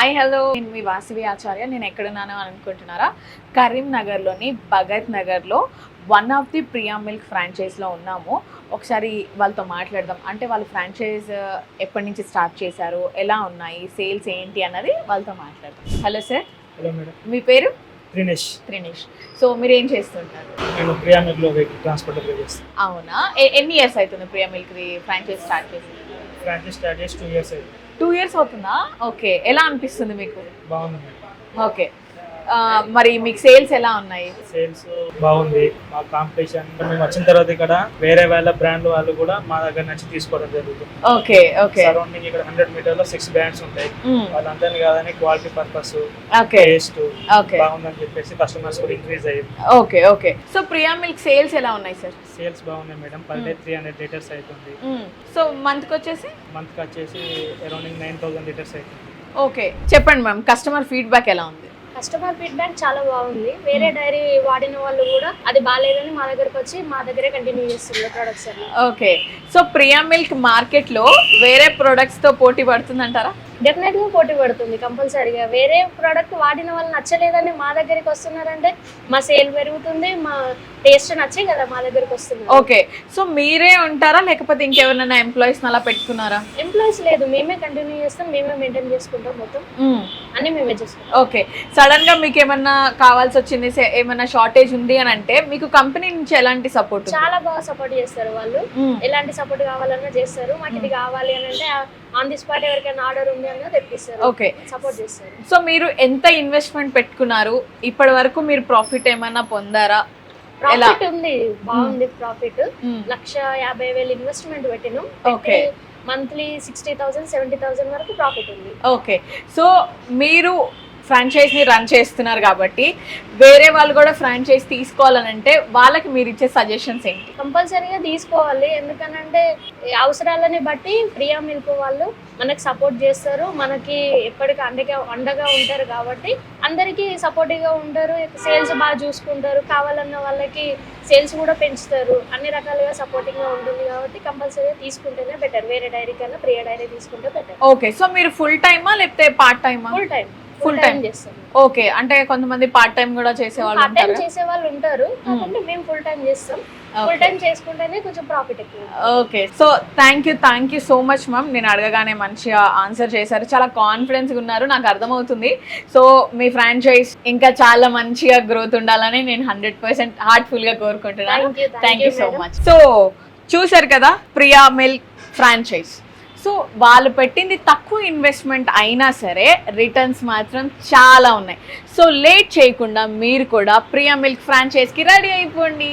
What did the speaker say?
Hi hello, నేను మీ వాసవి ఆచార్య. నేను ఎక్కడున్నాను అనుకుంటున్నారా? కరీంనగర్లోని భగత్ నగర్లో one of the Priya milk ఫ్రాంచైజ్లో ఉన్నాము. ఒకసారి వాళ్ళతో మాట్లాడదాం. అంటే వాళ్ళు ఫ్రాంచైజ్ ఎప్పటి నుంచి స్టార్ట్ చేశారు, ఎలా ఉన్నాయి, సేల్స్ ఏంటి అన్నది వాళ్ళతో మాట్లాడదాం. Hello sir. Hello madam. మీ పేరు? త్రినేష్. సో మీరు ఏం చేస్తుంటారు? నేను ప్రియా మిల్క్లో వెహికల్ ట్రాన్స్పోర్ట్ చేస్తాను. అవునా? ఎన్ని ఇయర్స్ అవుతుంది ప్రియా మిల్క్ ఫ్రాంచైజ్ స్టార్ట్ చేసి? ఫ్రాంచైజ్ స్టార్ట్ చేసి 2 years అయింది. 2 years అవుతుందా? ఓకే. ఎలా అనిపిస్తుంది మీకు? బాగుంది మేడం. ఓకే. మరి మీకు సేల్స్ ఎలా ఉన్నాయి? సేల్స్ బాగుంది. మా కాంపిటీషన్ మేము వచ్చిన తర్వాత ఇక్కడ వేరే వాళ్ళ బ్రాండ్ వాళ్ళు కూడా మా దగ్గర నుంచి తీసుకోవడం జరుగుతుంది. Okay okay. సరౌండింగ్ ఇక్కడ 100 మీటర్లో 6 బ్రాండ్స్ ఉంటాయి. వాళ్ళందరినీ కాదని క్వాలిటీ పర్పస్, టేస్ట్ బాగుందని చెప్పేసి కస్టమర్స్ కూడా ఇంక్రీజ్ అయ్యింది. Okay okay. So Priya milk sales ఎలా ఉన్నాయి సార్? సేల్స్ బాగున్నాయి మేడం. పర్ డే 300 లీటర్స్ అవుతుంది. సో మంత్కి వచ్చేసి అరౌండింగ్ 9000 లీటర్స్ అవుతుంది. ఓకే. చెప్పండి మ్యామ్, కస్టమర్ ఫీడ్బ్యాక్ ఎలా ఉంది? కస్టమర్ ఫీడ్బ్యాక్ చాలా బాగుంది. వేరే డైరీ వాడిన వాళ్ళు కూడా అది బాగాలేదని మా దగ్గరకు వచ్చి మా దగ్గరే కంటిన్యూ చేస్తున్నారు ప్రొడక్ట్స్ అన్ని. ఓకే. సో ప్రియా మిల్క్ మార్కెట్లో వేరే ప్రొడక్ట్స్ తో పోటీ పడుతుంది అంటారా? డెఫినెట్ గా పోటీ పడుతుంది కంపల్సరీగా. వేరే ప్రోడక్ట్ వాడిన వాళ్ళు నచ్చలేదని మా దగ్గరికి వస్తున్నారంటే మా సేల్ పెరుగుతుంది, మా టేస్ట్ నచ్చే కదా మా దగ్గరికి వస్తున్నారు. ఓకే. సో మీరే ఉంటారా లేకపోతే ఇంకెవరైనా ఎంప్లాయీస్ అలా పెట్టుకున్నారా? ఎంప్లాయీస్ లేదు, మేమే కంటిన్యూ చేస్తాం, మేమే మెయింటైన్ చేసుకుంటాం, మొత్తం అన్ని మేమే చేసుకుంటాం. ఓకే. సడన్ గా మీకు ఏమన్నా కావాల్సి వచ్చింది, ఏమన్నా షార్టేజ్ ఉంది అని అంటే మీకు కంపెనీ నుంచి ఎలాంటి సపోర్ట్? చాలా బాగా సపోర్ట్ చేస్తారు వాళ్ళు. ఎలాంటి సపోర్ట్ కావాలన్నా చేస్తారు. మాకు ఇది కావాలి అని అంటే ఆన్ ది స్పాట్ ఎవరికైనా ఆర్డర్ ఉంది అన్న తెప్పిస్తారు. ఓకే, సపోర్ట్ చేస్తారు. సో మీరు ఎంత ఇన్వెస్ట్మెంట్ పెట్టుకున్నారు? ఇప్పటి వరకు మీరు ప్రాఫిట్ ఏమైనా పొందారా? ప్రాఫిట్ ఉంది, బాగుంది ప్రాఫిట్. 1,50,000 ఇన్వెస్ట్మెంట్ పెట్టినాం. ఓకే. మంత్లీ 60,000 70,000 వరకు ప్రాఫిట్ ఉంది. ఓకే. సో మీరు ఫ్రాంచైజ్ని రన్ చేస్తున్నారు కాబట్టి వేరే వాళ్ళు కూడా ఫ్రాంచైజ్ తీసుకోవాలనంటే వాళ్ళకి మీరు ఇచ్చే సజెషన్స్ ఏంటి? కంపల్సరీగా తీసుకోవాలి. ఎందుకనంటే అవసరాలని బట్టి ప్రియా మిల్క్ వాళ్ళు మనకి సపోర్ట్ చేస్తారు, మనకి ఎప్పటికీ అండగా ఉంటారు కాబట్టి అందరికీ సపోర్టివ్గా ఉంటారు. సేల్స్ బాగా చూసుకుంటారు, కావాలన్న వాళ్ళకి సేల్స్ కూడా పెంచుతారు, అన్ని రకాలుగా సపోర్టింగ్గా ఉంటుంది కాబట్టి కంపల్సరీగా తీసుకుంటేనే బెటర్. వేరే డైరీ కన్నా ప్రియా డైరీ తీసుకుంటే బెటర్. ఓకే. సో మీరు ఫుల్ టైమా లేకపోతే పార్ట్ టైమా? ఫుల్ టైం చేస్తాం. ఓకే. అంటే కొంతమంది పార్ట్ టైం కూడా చేసేవాళ్ళు ఉంటారు కాబట్టి మేము ఫుల్ టైం చేస్తాం. ఫుల్ టైం చేసుకుంటేనే కొంచెం ప్రాఫిట్ ఎక్కువ. Okay. So thank you so much ma'am. నేను అడగగానే మంచిగా ఆన్సర్ చేశారు, చాలా కాన్ఫిడెన్స్గా ఉన్నారు, నాకు అర్థమవుతుంది. సో మీ ఫ్రాంచైజ్ ఇంకా చాలా మంచిగా గ్రోత్ ఉండాలని నేను 100% హార్ట్ఫుల్గా కోరుకుంటున్నాను. Thank you so much. So చూసారు కదా ప్రియా మిల్క్ ఫ్రాంచైజ్. సో వాళ్ళు పెట్టింది తక్కువ ఇన్వెస్ట్మెంట్ అయినా సరే రిటర్న్స్ మాత్రం చాలా ఉన్నాయి. సో లేట్ చేయకుండా మీరు కూడా ప్రియా మిల్క్ ఫ్రాంచైజ్కి రెడీ అయిపోండి.